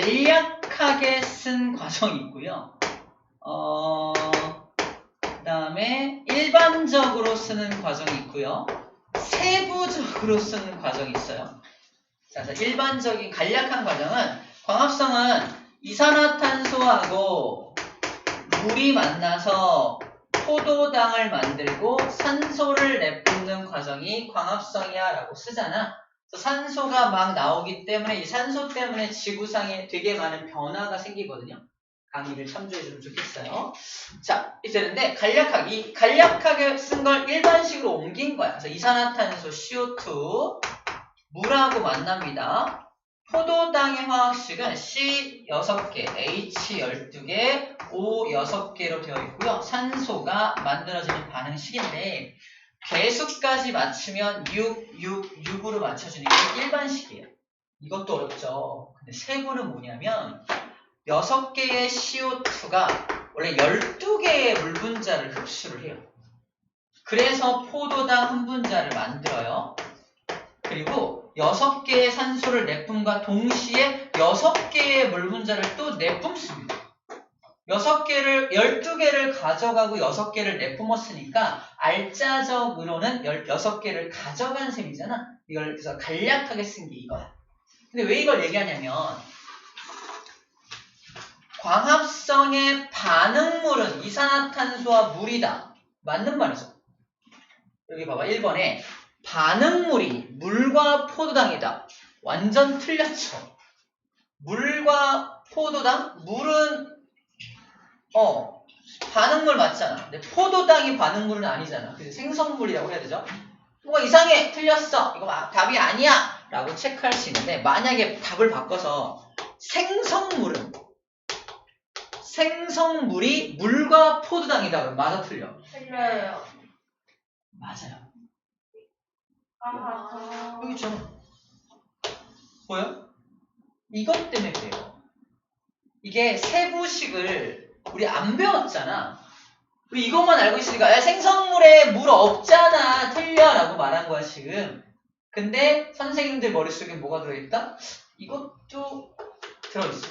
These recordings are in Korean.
간략하게 쓴 과정이 있고요. 그 다음에 일반적으로 쓰는 과정이 있고요. 세부적으로 쓰는 과정이 있어요. 자, 그래서 일반적인 간략한 과정은 광합성은 이산화탄소하고 물이 만나서 포도당을 만들고 산소를 내뿜는 과정이 광합성이야 라고 쓰잖아. 산소가 막 나오기 때문에 이 산소 때문에 지구상에 되게 많은 변화가 생기거든요. 강의를 참조해주면 좋겠어요. 자, 이제는데 간략하게 쓴 걸 일반식으로 옮긴 거야. 그래서 이산화탄소 CO2 물하고 만납니다. 포도당의 화학식은 C 6개, H 12개, O 6개로 되어 있고요. 산소가 만들어지는 반응식인데 개수까지 맞추면 6으로 맞춰주는 게 일반식이에요. 이것도 어렵죠. 근데 세부는 뭐냐면 6개의 CO2가 원래 12개의 물 분자를 흡수를 해요. 그래서 포도당 한 분자를 만들어요. 그리고 6개의 산소를 내뿜과 동시에 6개의 물 분자를 또 내뿜습니다. 12개를 가져가고 6개를 내뿜었으니까 알짜적으로는 16개를 가져간 셈이잖아. 이걸 그래서 간략하게 쓴 게 이거야. 근데 왜 이걸 얘기하냐면 광합성의 반응물은 이산화탄소와 물이다. 맞는 말이죠. 여기 봐봐. 1번에 반응물이 물과 포도당이다. 완전 틀렸죠. 물과 포도당? 물은 반응물 맞잖아. 근데 포도당이 반응물은 아니잖아. 그래서 생성물이라고 해야 되죠. 뭐가 이상해. 틀렸어. 이거 답이 아니야. 라고 체크할 수 있는데 만약에 답을 바꿔서 생성물이 물과 포도당이다. 그럼 맞아 틀려? 틀려요. 맞아요. 아하. 여기 있잖아. 보여? 이것 때문에 그래요. 이게 세부식을 우리 안 배웠잖아. 우리 이것만 알고 있으니까 야, 생성물에 물 없잖아. 틀려. 라고 말한 거야 지금. 근데 선생님들 머릿속에 뭐가 들어있다? 이것도 들어있어.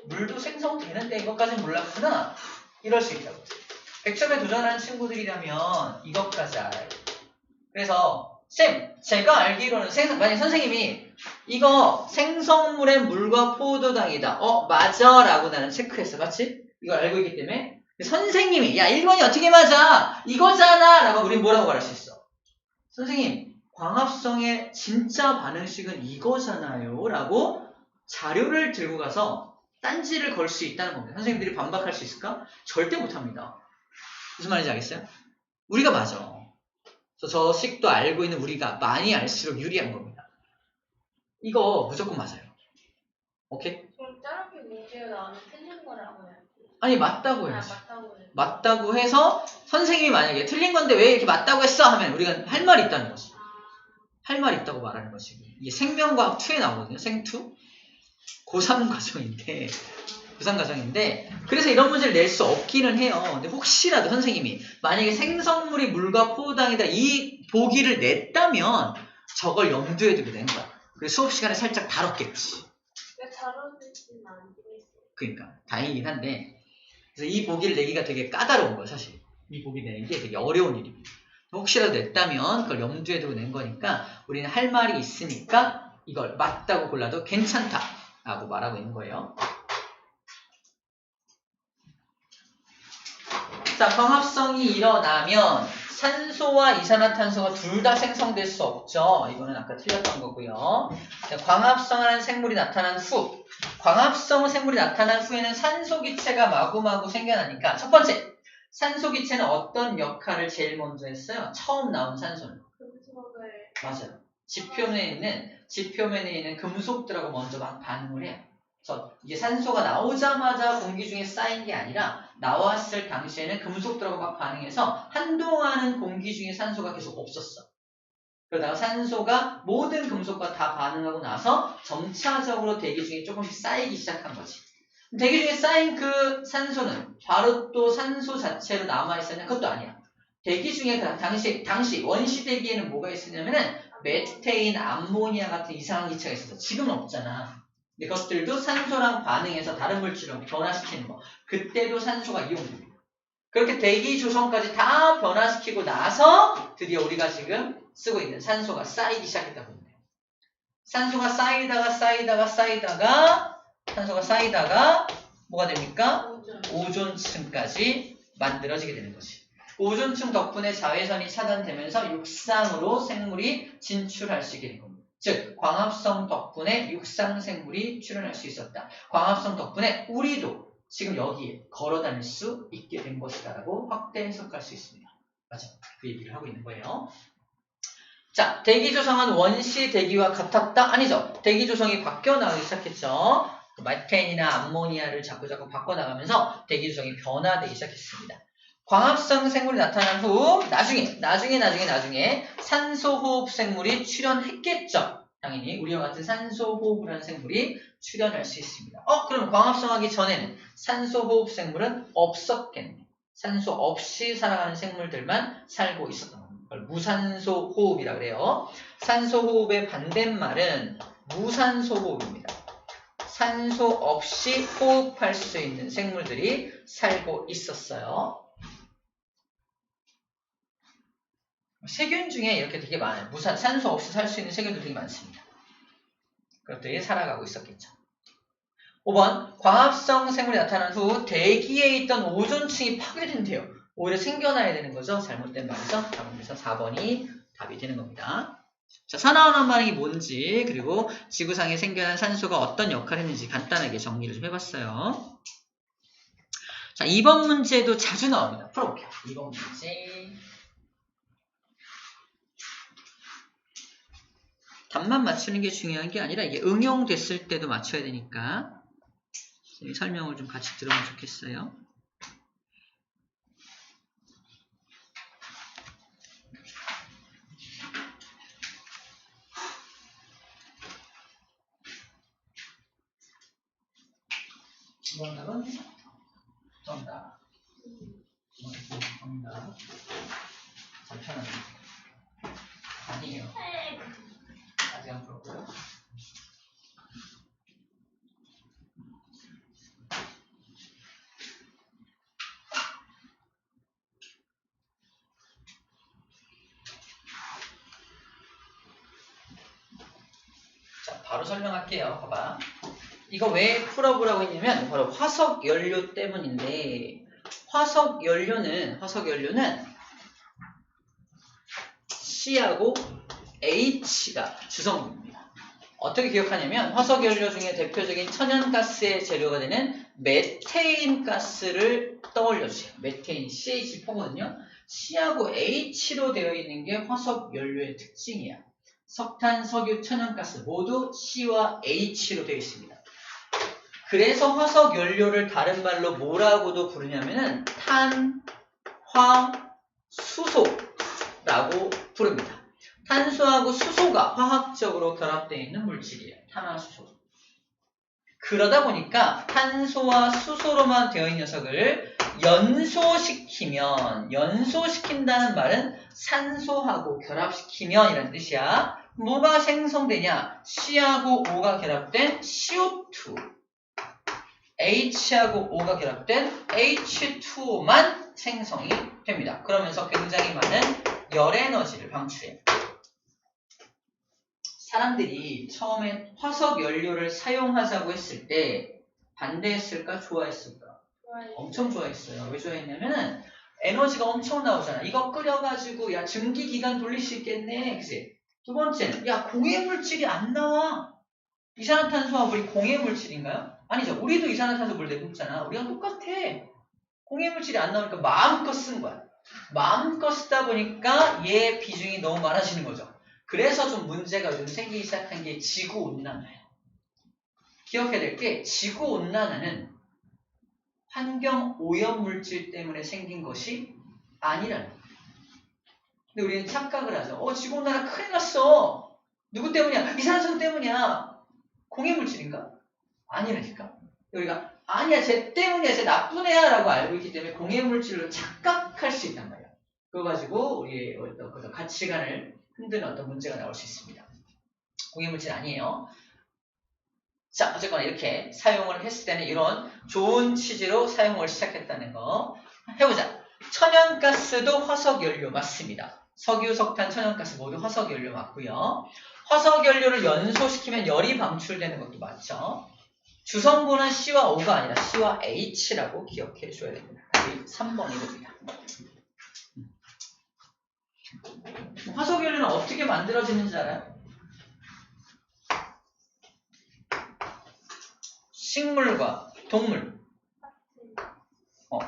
물도 생성되는데 이것까지는 몰랐구나. 이럴 수 있다고. 100점에 도전하는 친구들이라면 이것까지 알아요. 그래서 쌤, 제가 알기로는 만약 선생님이 이거 생성물의 물과 포도당이다. 맞아. 라고 나는 체크했어. 맞지? 이걸 알고 있기 때문에 선생님이 야 1번이 어떻게 맞아? 이거잖아. 라고 우린 뭐라고 말할 수 있어? 선생님, 광합성의 진짜 반응식은 이거잖아요. 라고 자료를 들고 가서 딴지를 걸 수 있다는 겁니다. 선생님들이 반박할 수 있을까? 절대 못합니다. 무슨 말인지 알겠어요? 우리가 맞아. 그래서 저 식도 알고 있는 우리가 많이 알수록 유리한 겁니다. 이거 무조건 맞아요. 오케이? 그럼 저렇게 문제가 나오면 틀린 거라고 해야지. 아니 맞다고 해야지. 맞다고 해야지. 맞다고 해서 선생님이 만약에 틀린 건데 왜 이렇게 맞다고 했어? 하면 우리가 할 말이 있다는 거지. 할 말이 있다고 말하는 거지. 이게 생명과학 2에 나오거든요. 생2. 고3 과정인데 고3 과정인데 그래서 이런 문제를 낼 수 없기는 해요. 근데 혹시라도 선생님이 만약에 생성물이 물과 포도당이다 이 보기를 냈다면 저걸 염두에 두게 된 거야. 그래서 수업 시간에 살짝 다뤘겠지. 왜 다뤄지진 않겠어요? 그러니까 다행이긴 한데 그래서 이 보기를 내기가 되게 까다로운 거야 사실. 이 보기 내는 게 되게 어려운 일입니다. 혹시라도 냈다면 그걸 염두에 두고 낸 거니까 우리는 할 말이 있으니까 이걸 맞다고 골라도 괜찮다라고 말하고 있는 거예요. 자, 광합성이 일어나면 산소와 이산화탄소가 둘 다 생성될 수 없죠. 이거는 아까 틀렸던 거고요. 자, 광합성하는 생물이 나타난 후 광합성 생물이 나타난 후에는 산소기체가 마구마구 생겨나니까 첫 번째 산소기체는 어떤 역할을 제일 먼저 했어요? 처음 나온 산소는 금속을 맞아요. 지표면에 있는 금속들하고 먼저 막 반응을 해요. 그래서 이게 산소가 나오자마자 공기 중에 쌓인 게 아니라 나왔을 당시에는 금속들하고 막 반응해서 한동안은 공기 중에 산소가 계속 없었어. 그러다가 산소가 모든 금속과 다 반응하고 나서 점차적으로 대기 중에 조금씩 쌓이기 시작한 거지. 대기 중에 쌓인 그 산소는 바로 또 산소 자체로 남아있었냐? 그것도 아니야. 대기 중에 당시 원시 대기에는 뭐가 있었냐면은 메테인, 암모니아 같은 이상한 기체가 있었어. 지금은 없잖아. 이것들도 산소랑 반응해서 다른 물질로 변화시키는 거. 그때도 산소가 이용됩니다. 그렇게 대기 조성까지 다 변화시키고 나서 드디어 우리가 지금 쓰고 있는 산소가 쌓이기 시작했다고 합니다. 산소가 쌓이다가 뭐가 됩니까? 오존층까지 만들어지게 되는 거지. 오존층 덕분에 자외선이 차단되면서 육상으로 생물이 진출할 수 있게 된 겁니다. 즉 광합성 덕분에 육상 생물이 출현할 수 있었다. 광합성 덕분에 우리도 지금 여기에 걸어 다닐 수 있게 된 것이다라고 확대 해석할 수 있습니다. 맞아. 그 얘기를 하고 있는 거예요. 자, 대기 조성은 원시 대기와 같았다? 아니죠. 대기 조성이 바뀌어 나가기 시작했죠. 메탄이나 암모니아를 자꾸 바꿔나가면서 대기 조성이 변화되기 시작했습니다. 광합성 생물이 나타난 후 나중에 산소호흡 생물이 출현했겠죠. 당연히 우리와 같은 산소호흡을 하는 생물이 출현할 수 있습니다. 그럼 광합성하기 전에는 산소호흡 생물은 없었겠네. 산소 없이 살아가는 생물들만 살고 있었던 겁니다. 그걸 무산소 호흡이라고 그래요. 산소 호흡의 반대말은 무산소 호흡입니다. 산소 없이 호흡할 수 있는 생물들이 살고 있었어요. 세균 중에 이렇게 되게 많아요. 산소 없이 살 수 있는 세균들 되게 많습니다. 그것들이 살아가고 있었겠죠. 5번 광합성 생물이 나타난 후 대기에 있던 오존층이 파괴된대요. 오히려 생겨나야 되는 거죠. 잘못된 말이죠. 그래서 4번이 답이 되는 겁니다. 자, 산화환원 반응이 뭔지 그리고 지구상에 생겨난 산소가 어떤 역할을 했는지 간단하게 정리를 좀 해봤어요. 자, 2번 문제도 자주 나옵니다. 풀어볼게요. 2번 문제. 답만 맞추는 게 중요한 게 아니라 이게 응용됐을 때도 맞춰야 되니까 설명을 좀 같이 들으면 좋겠어요. 이번 답은 정답. 정답. 잘 편하네. 아니에요. 아직 안 풀었고요. 자, 바로 설명할게요. 봐봐. 이거 왜 풀어보라고 했냐면 바로 화석 연료 때문인데 화석 연료는 C하고 H가 주성분입니다. 어떻게 기억하냐면 화석 연료 중에 대표적인 천연가스의 재료가 되는 메테인 가스를 떠올려주세요. 메테인 CH4거든요. C하고 H로 되어 있는 게 화석 연료의 특징이야. 석탄, 석유, 천연가스 모두 C와 H로 되어 있습니다. 그래서 화석 연료를 다른 말로 뭐라고도 부르냐면은 탄화수소라고 부릅니다. 탄소하고 수소가 화학적으로 결합되어 있는 물질이에요. 탄화수소. 그러다 보니까 탄소와 수소로만 되어 있는 녀석을 연소시킨다는 말은 산소하고 결합시키면 이라는 뜻이야. 뭐가 생성되냐? C하고 O가 결합된 CO2. H하고 O가 결합된 H2O만 생성이 됩니다. 그러면서 굉장히 많은 열에너지를 방출해요. 사람들이 처음에 화석 연료를 사용하자고 했을 때 반대했을까? 좋아했을까? 엄청 좋아했어요. 왜 좋아했냐면은 에너지가 엄청 나오잖아. 이거 끓여가지고 야 증기기관 돌릴 수 있겠네. 그치? 두 번째는 야 공해물질이 안 나와. 이산화탄소와 물이 공해물질인가요? 아니죠. 우리도 이산화탄소 물 내뿜잖아. 우리랑 똑같아. 공해물질이 안 나오니까 마음껏 쓴 거야. 마음껏 쓰다 보니까 얘 비중이 너무 많아지는 거죠. 그래서 좀 문제가 좀 생기기 시작한 게 지구온난화예요. 기억해야 될 게 지구온난화는 환경오염물질 때문에 생긴 것이 아니라는 거예요. 근데 우리는 착각을 하죠. 지구온난화 큰일 났어. 누구 때문이야? 이산화탄소 때문이야. 공해물질인가? 아니라니까. 우리가 아니야 쟤 때문이야 쟤 나쁜 애야 라고 알고 있기 때문에 공해물질로 착각할 수 있단 말이야. 그거 가지고 우리의 어떤 가치관을 흔드는 어떤 문제가 나올 수 있습니다. 공해물질 아니에요. 자, 어쨌거나 이렇게 사용을 했을 때는 이런 좋은 취지로 사용을 시작했다는 거 해보자. 천연가스도 화석연료 맞습니다. 석유, 석탄, 천연가스 모두 화석연료 맞고요. 화석연료를 연소시키면 열이 방출되는 것도 맞죠. 주성분은 C와 O가 아니라 C와 H라고 기억해 줘야 됩니다. 답이 3번이 됩니다. 화석연료는 어떻게 만들어지는지 알아요? 식물과 동물.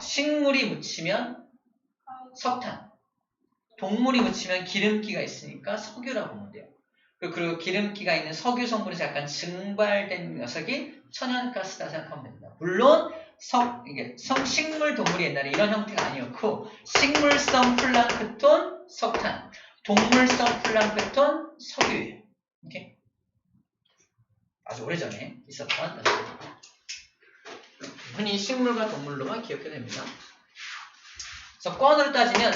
식물이 묻히면 석탄. 동물이 묻히면 기름기가 있으니까 석유라고 보면 돼요. 그리고 기름기가 있는 석유 성분에서 약간 증발된 녀석이 천연가스다 생각하면 됩니다. 물론 이게 식물 동물이 옛날에 이런 형태가 아니었고 식물성 플랑크톤 석탄, 동물성 플랑크톤 석유예요. 오케이? 아주 오래전에 있었던 녀석입니다. 흔히 식물과 동물로만 기억해야 됩니다. 그래서 권으로 따지면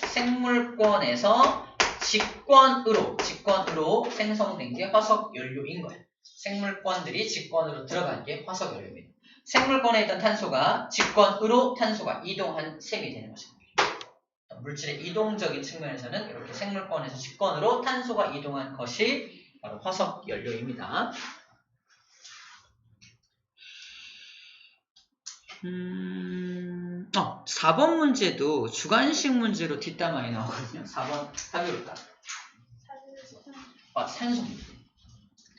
생물권에서 직권으로 생성된 게 화석연료인 거예요. 생물권들이 직권으로 들어간 게 화석연료입니다. 생물권에 있던 탄소가 직권으로 탄소가 이동한 셈이 되는 것입니다. 물질의 이동적인 측면에서는 이렇게 생물권에서 직권으로 탄소가 이동한 것이 바로 화석연료입니다. 4번 문제도 주관식 문제로 뒷담 많이 나오거든요. 4번 답이 볼까? 산소.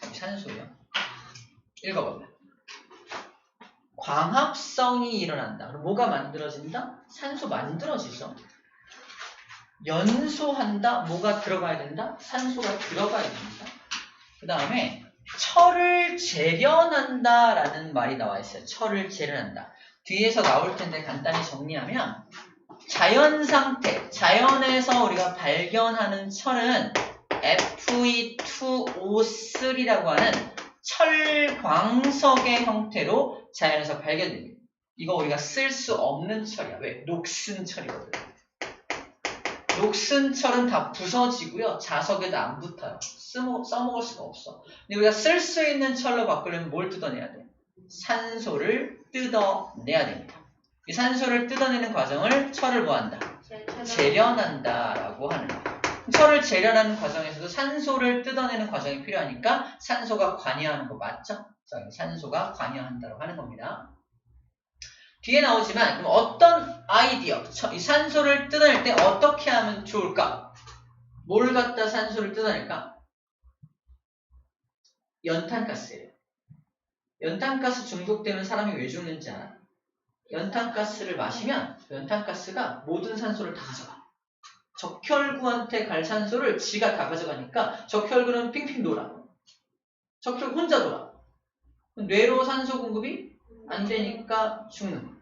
답이 산소예요. 읽어봐봐. 광합성이 일어난다. 그럼 뭐가 만들어진다? 산소 만들어지죠. 연소한다. 뭐가 들어가야 된다? 산소가 들어가야 됩니다. 그 다음에 철을 재련한다 라는 말이 나와 있어요. 철을 재련한다. 뒤에서 나올 텐데 간단히 정리하면 자연 상태, 자연에서 우리가 발견하는 철은 Fe2O3라고 하는 철광석의 형태로 자연에서 발견됩니다. 이거 우리가 쓸 수 없는 철이야. 왜? 녹슨 철이거든. 녹슨 철은 다 부서지고요. 자석에도 안 붙어요. 써먹을 수가 없어. 근데 우리가 쓸 수 있는 철로 바꾸려면 뭘 뜯어내야 돼? 산소를 뜯어내야 됩니다. 이 산소를 뜯어내는 과정을 철을 뭐한다? 재련한다라고 하는 거예요. 철을 재련하는 과정에서도 산소를 뜯어내는 과정이 필요하니까 산소가 관여하는 거 맞죠? 산소가 관여한다고 하는 겁니다. 뒤에 나오지만 그럼 어떤 아이디어, 이 산소를 뜯어낼 때 어떻게 하면 좋을까? 뭘 갖다 산소를 뜯어낼까? 연탄가스예요. 연탄가스 중독되면 사람이 왜 죽는지 알아? 연탄가스를 마시면 연탄가스가 모든 산소를 다 가져가. 적혈구한테 갈 산소를 지가 다 가져가니까 적혈구는 핑핑 돌아. 적혈구 혼자 돌아. 뇌로 산소 공급이 안 되니까 죽는 거야.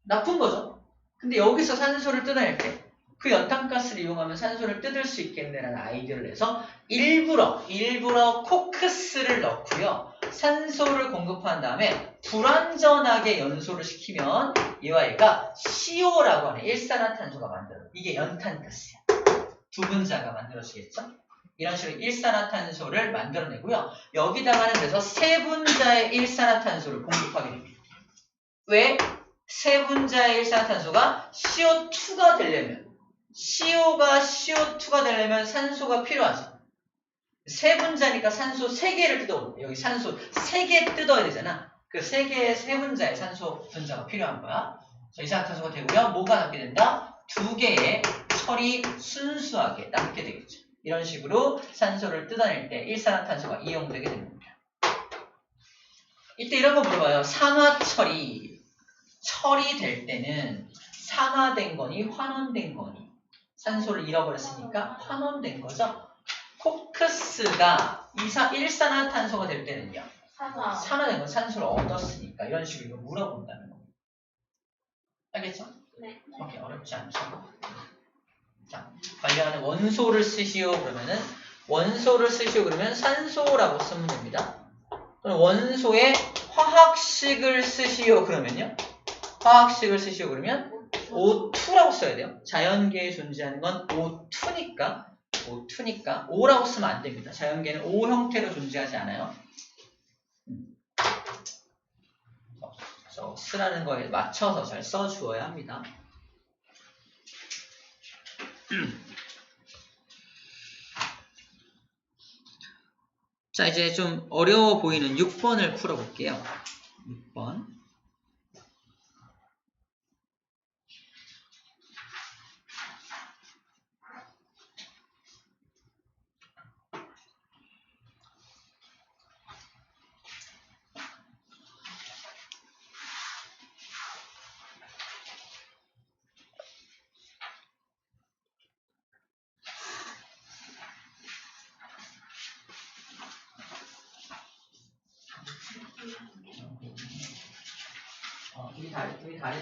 나쁜 거죠. 근데 여기서 산소를 뜯어낼 때 그 연탄가스를 이용하면 산소를 뜯을 수 있겠네라는 아이디어를 내서 일부러 코크스를 넣고요. 산소를 공급한 다음에 불완전하게 연소를 시키면 이와 얘가 CO라고 하는 일산화탄소가 만들어요. 이게 연탄가스야. 두 분자가 만들어지겠죠? 이런 식으로 일산화탄소를 만들어내고요. 여기다가는 그래서 세 분자의 일산화탄소를 공급하게 됩니다. 왜? 세 분자의 일산화탄소가 CO2가 되려면 CO가 CO2가 되려면 산소가 필요하죠. 세 분자니까 산소 3개를 뜯어오는 거야. 여기 산소 3개 뜯어야 되잖아. 그 3개의 세 분자의 산소 분자가 필요한 거야. 일산화탄소가 되고요. 뭐가 남게 된다? 2개의 철이 순수하게 남게 되겠죠. 이런 식으로 산소를 뜯어낼 때 일산화탄소가 이용되게 됩니다. 이때 이런 거 물어봐요. 산화철이 될 때는 산화된 거니 환원된 거니? 산소를 잃어버렸으니까 환원된 거죠. 코크스가 일산화탄소가 될 때는요. 산화된 건 산소를 얻었으니까 이런 식으로 이거 물어본다는 겁니다. 알겠죠? 네. 그렇게 어렵지 않죠. 자, 관련하는 원소를 쓰시오 그러면 산소라고 쓰면 됩니다. 또는 원소의 화학식을 쓰시오 그러면요. O2라고 써야 돼요. 자연계에 존재하는 건 O2니까 O2니까 O라고 쓰면 안 됩니다. 자연계는 O 형태로 존재하지 않아요. 그래서 쓰라는 거에 맞춰서 잘 써주어야 합니다. 자, 이제 좀 어려워 보이는 6번을 풀어볼게요. 6번.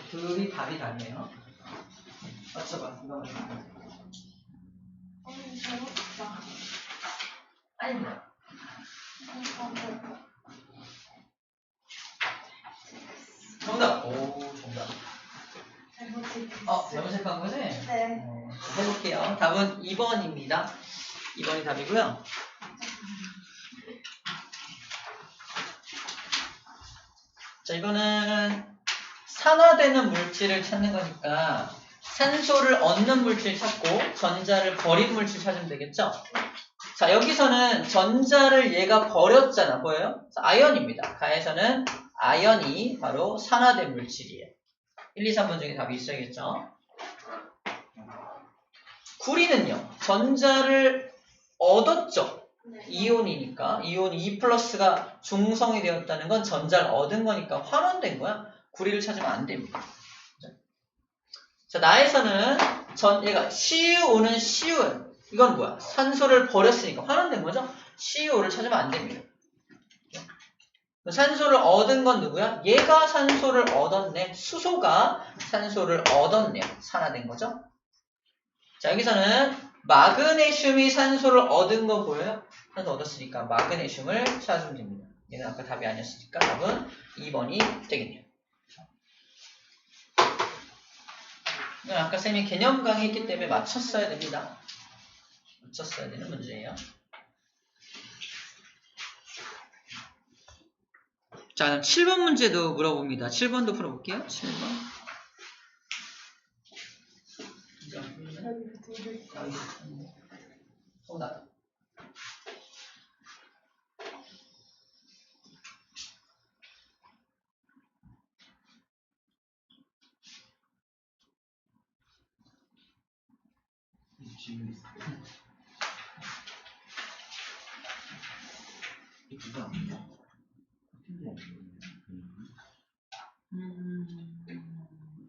둘이 답이 다르네요. 맞춰봐. 이거 맞춰봐. 잘못했다. 아닙니다. 정답! 오, 정답. 잘못했던 거지? 네. 해볼게요. 답은 2번입니다. 2번이 답이고요. 자, 이거는 산화되는 물질을 찾는 거니까 산소를 얻는 물질 찾고 전자를 버린 물질 찾으면 되겠죠? 자, 여기서는 전자를 얘가 버렸잖아. 보여요? 자, 아연입니다. 가에서는 아연이 바로 산화된 물질이에요. 1, 2, 3번 중에 답이 있어야겠죠? 구리는요. 전자를 얻었죠. 네. 이온이니까. 이온이 2+가 중성이 되었다는 건 전자를 얻은 거니까 환원된 거야. 구리를 찾으면 안 됩니다. 자, 나에서는 얘가 CuO는 Cu예요. 이건 뭐야? 산소를 버렸으니까 환원된 거죠? CuO를 찾으면 안 됩니다. 산소를 얻은 건 누구야? 얘가 산소를 얻었네. 수소가 산소를 얻었네요. 산화된 거죠? 자, 여기서는 마그네슘이 산소를 얻은 거 보여요? 산소 얻었으니까 마그네슘을 찾으면 됩니다. 얘는 아까 답이 아니었으니까 답은 2번이 되겠네요. 아까 쌤이 개념 강의했기 때문에 맞췄어야 됩니다. 맞췄어야 되는 문제예요. 자, 그럼 7번 문제도 물어봅니다. 7번도 풀어볼게요. 7번. 정답.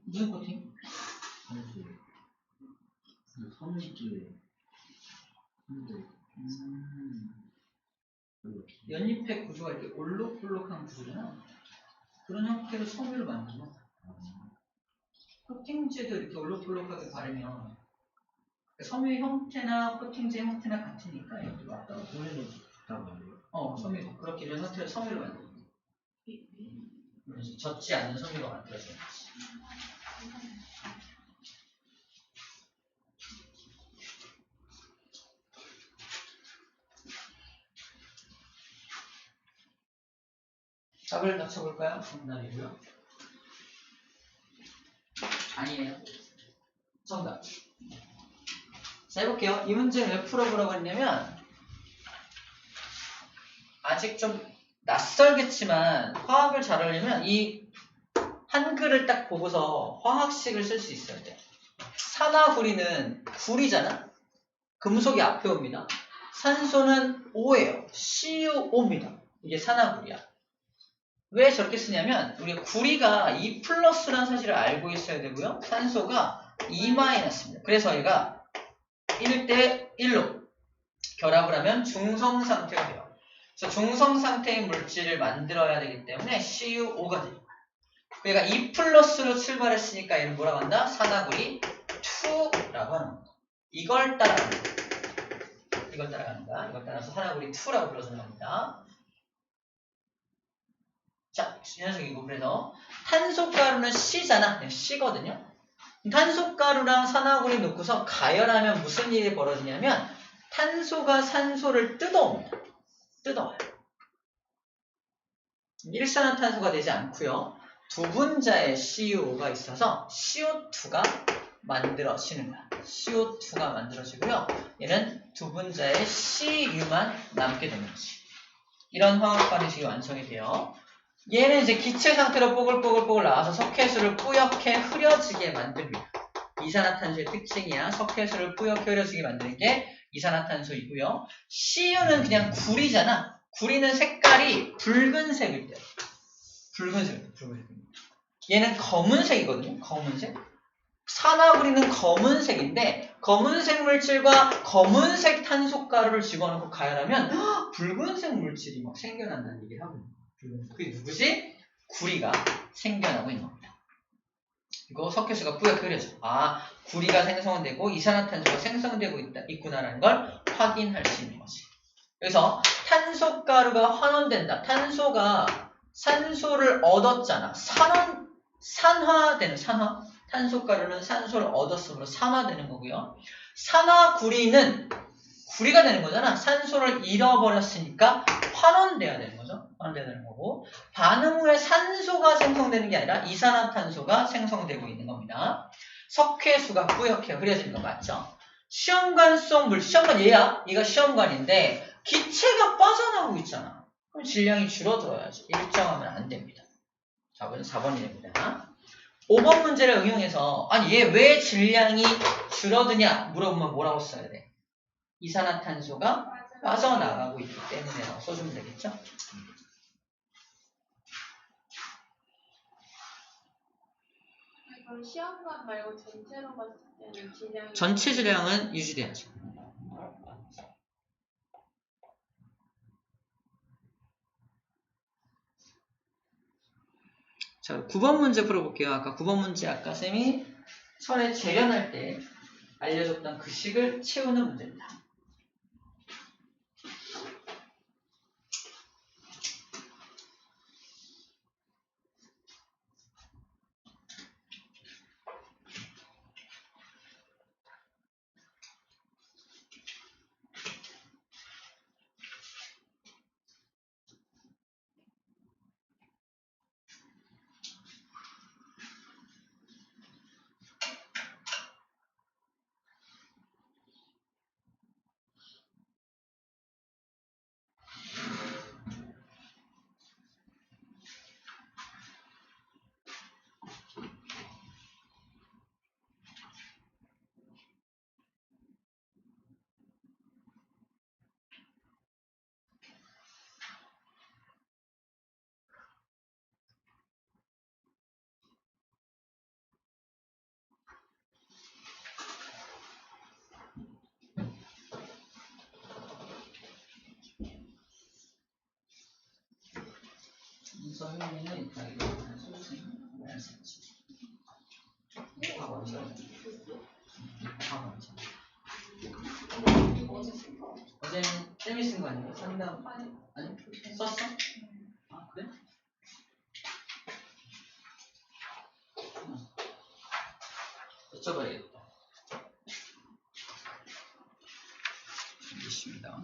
무슨 코팅? 연잎의 구조가 이렇게 올록볼록한 구조잖아. 그런 형태로 섬유를 만들어. 코팅제도 이렇게 올록볼록하게 바르면 섬유의 형태나 코팅제 형태나 같으니까 이렇게 왔다 갔다. 섬유 그렇게 이런 형태로 섬유를 만들어. 젖지 않는 섬유가 만들어져요. 답을 맞춰볼까요? 정답이고요. 아니에요. 정답. 자, 해볼게요. 이 문제는 왜 풀어보라고 했냐면 아직 좀 낯설겠지만 화학을 잘 하려면 이 한글을 딱 보고서 화학식을 쓸 수 있어야 돼요. 산화구리는 구리잖아. 금속이 앞에 옵니다. 산소는 O예요. CuO입니다. 이게 산화구리야. 왜 저렇게 쓰냐면 우리가 구리가 2+라는 사실을 알고 있어야 되고요. 산소가 2-입니다. 그래서 얘가 1대 1로 결합을 하면 중성 상태가 돼요. 그래서 중성 상태의 물질을 만들어야 되기 때문에 CuO가 돼요. 얘가 2+로 출발했으니까 얘는 뭐라고 한다? 산화구리 2라고 하는 겁니다. 이걸 따라가는 거야. 이걸 따라서 산화구리 2라고 불러주는 겁니다. 자, 이 녀석이고, 그래서 탄소가루는 C잖아. 네, C거든요. 탄소가루랑 산화구리 놓고서 가열하면 무슨 일이 벌어지냐면 탄소가 산소를 뜯어옵니다. 뜯어와요. 일산화탄소가 되지 않고요. 두 분자의 CO가 있어서 CO2가 만들어지는 거야. CO2가 만들어지고요. 얘는 두 분자의 CU만 남게 되는 거지. 이런 화학 반응식이 완성이 돼요. 얘는 이제 기체 상태로 뽀글뽀글 나와서 석회수를 뿌옇게 흐려지게 만듭니다. 이산화탄소의 특징이야. 석회수를 뿌옇게 흐려지게 만드는 게 이산화탄소이고요. CU는 그냥 구리잖아. 구리는 색깔이 붉은색일 때. 붉은색. 얘는 검은색이거든요. 검은색. 산화구리는 검은색인데 검은색 물질과 검은색 탄소가루를 집어넣고 가열하면 붉은색 물질이 막 생겨난다는 얘기를 하거든요. 그게 누구지? 구리가 생겨나고 있는 겁니다. 그리고 석회수가 뿌옇게 흐려져. 아, 구리가 생성되고 이산화탄소가 생성되고 있구나라는 걸 확인할 수 있는 거지. 그래서 탄소가루가 환원된다. 탄소가 산소를 얻었잖아. 산화되는 산화. 탄소가루는 산소를 얻었으므로 산화되는 거고요. 산화구리는 구리가 되는 거잖아. 산소를 잃어버렸으니까 환원돼야 되는 거죠. 환원돼야 되는 거고. 반응 후에 산소가 생성되는 게 아니라 이산화탄소가 생성되고 있는 겁니다. 석회수가 뿌옇게 흐려지는 거 맞죠? 시험관 속 물질, 시험관 얘야. 얘가 시험관인데 기체가 빠져나오고 있잖아. 그럼 질량이 줄어들어야지. 일정하면 안 됩니다. 답은 4번이 됩니다. 5번 문제를 응용해서 아니 얘 왜 질량이 줄어드냐 물어보면 뭐라고 써야 돼? 이산화탄소가 빠져나가고 있기 때문에 써주면 되겠죠? 그럼 시험관 말고 전체로 봤을 때는 질량이 전체 질량은 유지돼야죠. 자, 9번 문제 풀어볼게요. 아까 9번 문제 아까 쌤이 철에 재련할 때 알려줬던 그 식을 채우는 문제입니다. 설명에는 일단 이거 소수는 모양새지. 어제는 쌤이 쓴 거 아니에요? 상담 아니 썼어? 아 그래? 여쭤봐야겠다. 알겠습니다.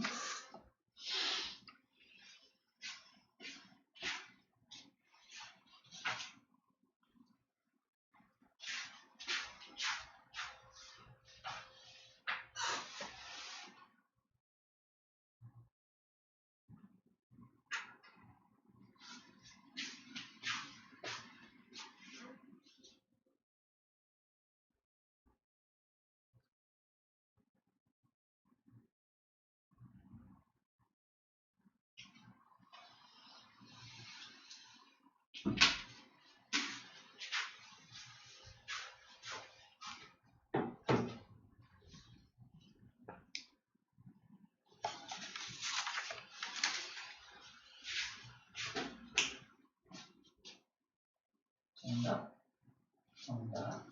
정답.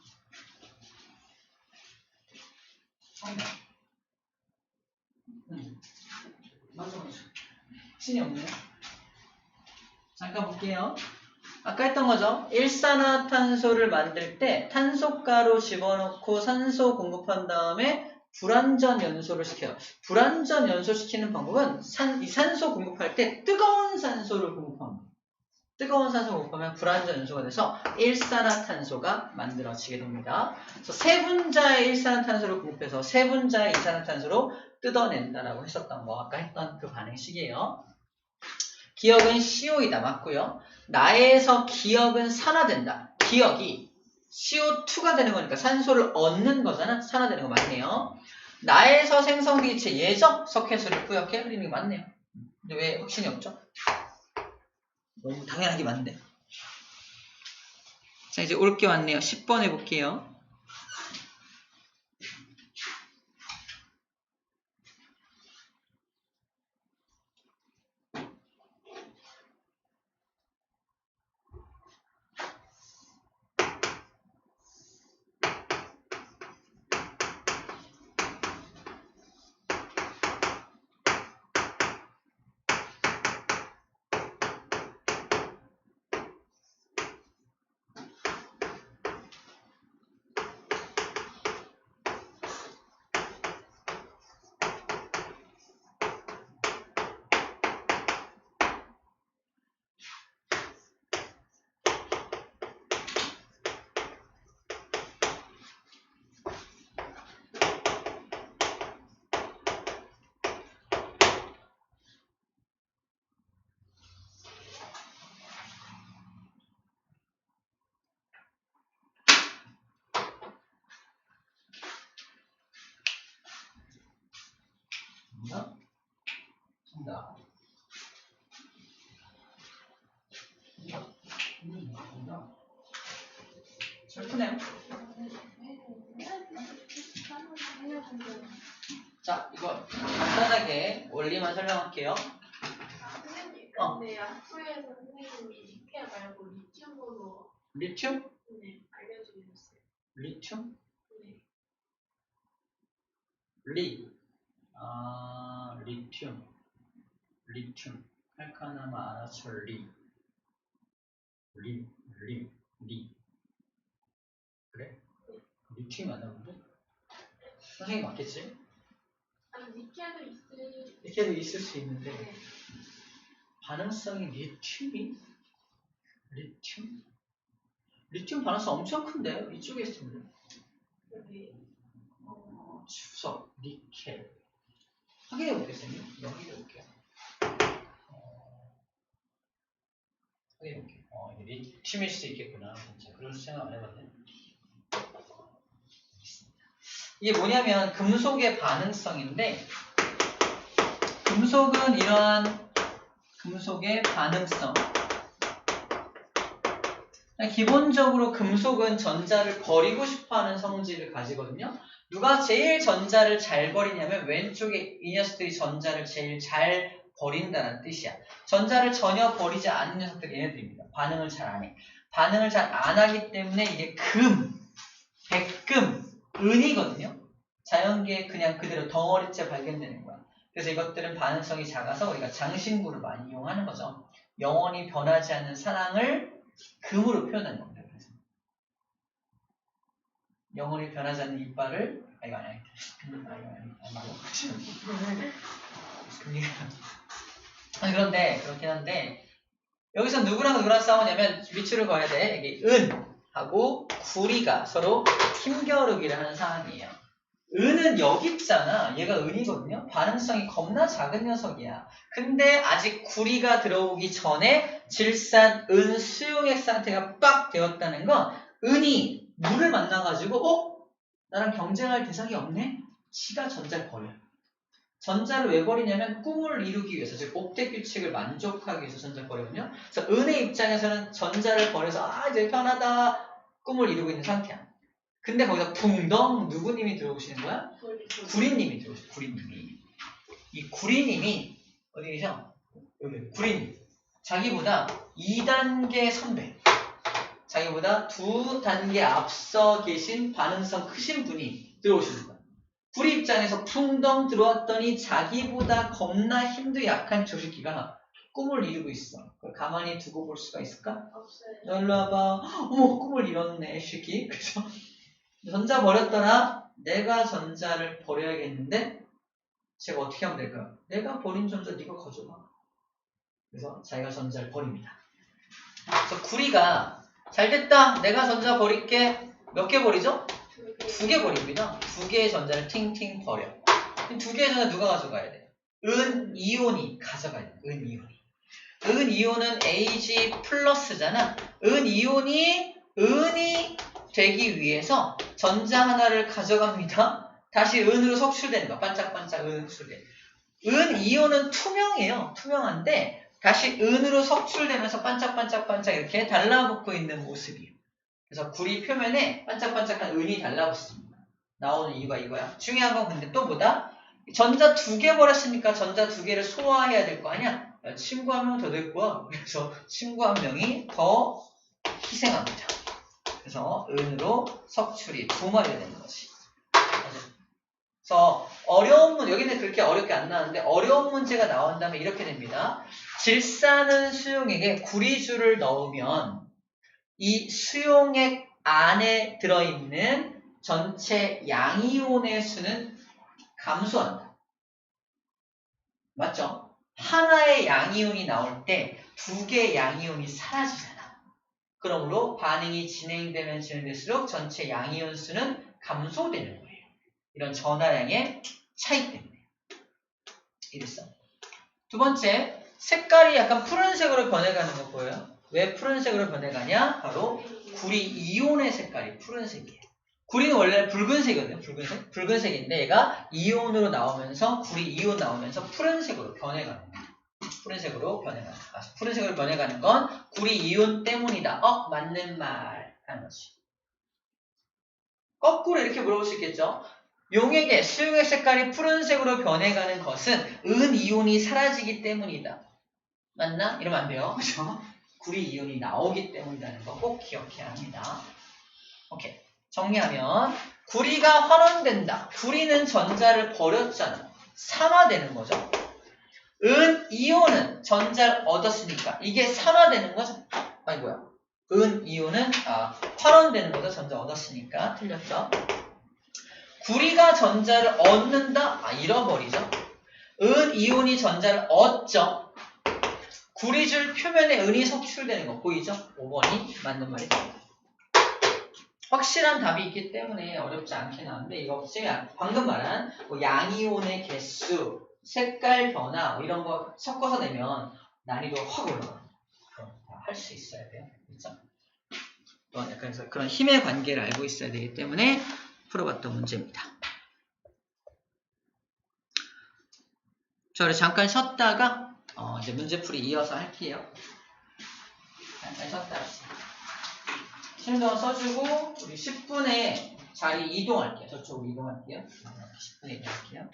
맞아. 신이 없네요. 잠깐 볼게요. 아까 했던 거죠. 일산화탄소를 만들 때 탄소가루 집어넣고 산소 공급한 다음에 불완전 연소를 시켜요. 불완전 연소시키는 방법은 이 산소 공급할 때 뜨거운 산소를 공급합니다. 뜨거운 산소 공급하면 불완전 연소가 돼서 일산화탄소가 만들어지게 됩니다. 그래서 세 분자의 일산화탄소를 공급해서 세 분자의 이산화탄소로 뜯어낸다라고 했었던 거 아까 했던 그 반응식이에요. 기억은 CO이다. 맞고요. 나에서 기억은 산화된다. 기억이 CO2가 되는 거니까 산소를 얻는 거잖아. 산화되는 거 맞네요. 나에서 생성된 기체 예적 석회수를 뿌옇게 흐리는 게 맞네요. 근데 왜 확신이 없죠? 너무 당연하게 맞는데. 자, 이제 올 게 왔네요. 10번 해볼게요. 정답. 슬프네요. 자, 이거 간단하게 원리만 설명할게요. 선생님, 근데 학부에서 선생님이 니켈 말고 리튬으로 리튬? 네, 알려주셨어요. 리튬? 네. 리튬. 리튬. 칼카나마 아라철 리. 그래? 리튬이 맞나 본데? 선생님 맞겠지? 아니, 니켈도 니켈도 있을 수 있는데 네. 반응성이 리튬 반응성 엄청 큰데? 이쪽에 있습니다. 여기 주석, 니켈. 확인해 보겠습니다. 확인해 볼게요. 확인해 볼게요. 이게 리튬일 수도 있겠구나. 진짜 그런 생각 안 해봤네. 이게 뭐냐면 금속의 반응성인데, 금속은 이러한 금속의 반응성. 기본적으로 금속은 전자를 버리고 싶어하는 성질을 가지거든요. 누가 제일 전자를 잘 버리냐면 왼쪽에 이 녀석들이 전자를 제일 잘 버린다는 뜻이야. 전자를 전혀 버리지 않는 녀석들이 얘네들입니다. 반응을 잘 안 해. 반응을 잘 안 하기 때문에 이게 금, 백금, 은이거든요. 자연계에 그냥 그대로 덩어리째 발견되는 거야. 그래서 이것들은 반응성이 작아서 우리가 장신구를 많이 이용하는 거죠. 영원히 변하지 않는 사랑을 금으로 표현하는 겁니다. 그래서 영원히 변하지 않는 이빨을 그런데 그렇긴 한데 여기서 누구랑 싸우냐면 위치를 거야 돼. 이게 은하고 구리가 서로 힘겨루기를 하는 상황이에요. 은은 여기 있잖아. 얘가 은이거든요. 반응성이 겁나 작은 녀석이야. 근데 아직 구리가 들어오기 전에 질산 은 수용액 상태가 빡 되었다는 건 은이 물을 만나가지고 나랑 경쟁할 대상이 없네? 지가 전자를 버려요. 전자를 왜 버리냐면 꿈을 이루기 위해서, 즉 옥텟 규칙을 만족하기 위해서 전자를 버리거든요. 그래서 은의 입장에서는 전자를 버려서 이제 편하다 꿈을 이루고 있는 상태야. 근데 거기서 붕덩 누구님이 들어오시는 거야? 구리님이 들어오셔. 구리님이. 이 구리님이 어디 계셔? 여기 구리님. 자기보다 2단계 선배. 자기보다 2단계 앞서 계신 반응성 크신 분이 들어오십니다. 구리 입장에서 붕덩 들어왔더니 자기보다 겁나 힘도 약한 저 새끼가 꿈을 이루고 있어. 그걸 가만히 두고 볼 수가 있을까? 없어요. 너 일로 와봐. 어머 꿈을 이뤘네 새끼. 그래서 전자 버렸더라. 내가 전자를 버려야겠는데 제가 어떻게 하면 될까요? 내가 버린 전자 네가 가져가. 그래서 자기가 전자를 버립니다. 그래서 구리가 잘됐다. 내가 전자 버릴게. 몇 개 버리죠? 2개 버립니다. 2개의 전자를 팅팅 버려. 2개의 전자 누가 가져가야 돼요? 은 이온이 가져가야 돼요. 은 이온이. 은 이온은 Ag 플러스잖아. 은 이온이 은이 되기 위해서 전자 하나를 가져갑니다. 다시 은으로 석출되는 거. 반짝반짝 은 석출돼. 은 이온은 투명해요. 투명한데 다시 은으로 석출되면서 반짝반짝반짝 이렇게 달라붙고 있는 모습이에요. 그래서 구리 표면에 반짝반짝한 은이 달라붙습니다. 나오는 이유가 이거야. 중요한 건 근데 또 뭐다? 전자 2개 버렸으니까 전자 2개를 소화해야 될 거 아니야? 친구 한 명 더 될 거야. 그래서 친구 한 명이 더 희생합니다. 그래서 은으로 석출이 2마리가 되는 거지. 그래서 어려운 문제, 여기는 그렇게 어렵게 안 나왔는데 어려운 문제가 나온다면 이렇게 됩니다. 질산은 수용액에 구리줄을 넣으면 이 수용액 안에 들어있는 전체 양이온의 수는 감소한다. 맞죠? 하나의 양이온이 나올 때 2개의 양이온이 사라지잖아. 그러므로 반응이 진행되면 진행될수록 전체 양이온 수는 감소되는 거예요. 이런 전하량의 차이 때문에. 이랬어. 두 번째, 색깔이 약간 푸른색으로 변해가는 거 보여요? 왜 푸른색으로 변해가냐? 바로 구리 이온의 색깔이 푸른색이에요. 구리는 원래 붉은색이거든요. 붉은색인데 얘가 이온으로 나오면서 구리 이온 나오면서 푸른색으로 변해가는 거예요. 푸른색으로 변해가는 건 구리 이온 때문이다. 맞는 말 하는 거지. 거꾸로 이렇게 물어볼 수 있겠죠. 용액의 수용액 색깔이 푸른색으로 변해가는 것은 은 이온이 사라지기 때문이다. 맞나? 이러면 안 돼요. 그죠? 구리 이온이 나오기 때문이라는 거 꼭 기억해야 합니다. 오케이. 정리하면 구리가 환원된다. 구리는 전자를 버렸잖아. 산화되는 거죠. 은 이온은 전자를 얻었으니까 이게 산화되는 거죠. 아니 뭐야. 은 이온은 환원되는 거죠. 전자 얻었으니까. 틀렸죠. 구리가 전자를 얻는다. 잃어버리죠. 은 이온이 전자를 얻죠. 구리줄 표면에 은이 석출되는 거 보이죠? 5번이 맞는 말이죠. 확실한 답이 있기 때문에 어렵지 않게 나왔는데 이거 방금 말한 양이온의 개수, 색깔 변화 이런 거 섞어서 내면 난이도가 확 올라가요. 할 수 있어야 돼요. 그렇죠? 약간 그런 힘의 관계를 알고 있어야 되기 때문에 풀어봤던 문제입니다. 자, 우리 잠깐 쉬었다가 이제 문제풀이 이어서 할게요. 잠깐 쉬었다 왔습니다. 신경 써주고 우리 10분에 자리 이동할게요. 저쪽으로 이동할게요. 10분에 이동할게요.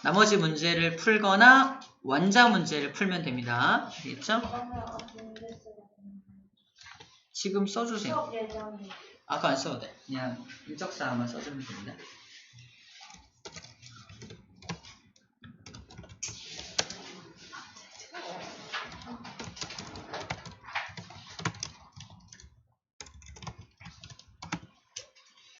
나머지 문제를 풀거나 원자 문제를 풀면 됩니다. 알겠죠? 지금 써주세요. 아까 안 써도 돼. 그냥 인적사항만 써주면 됩니다.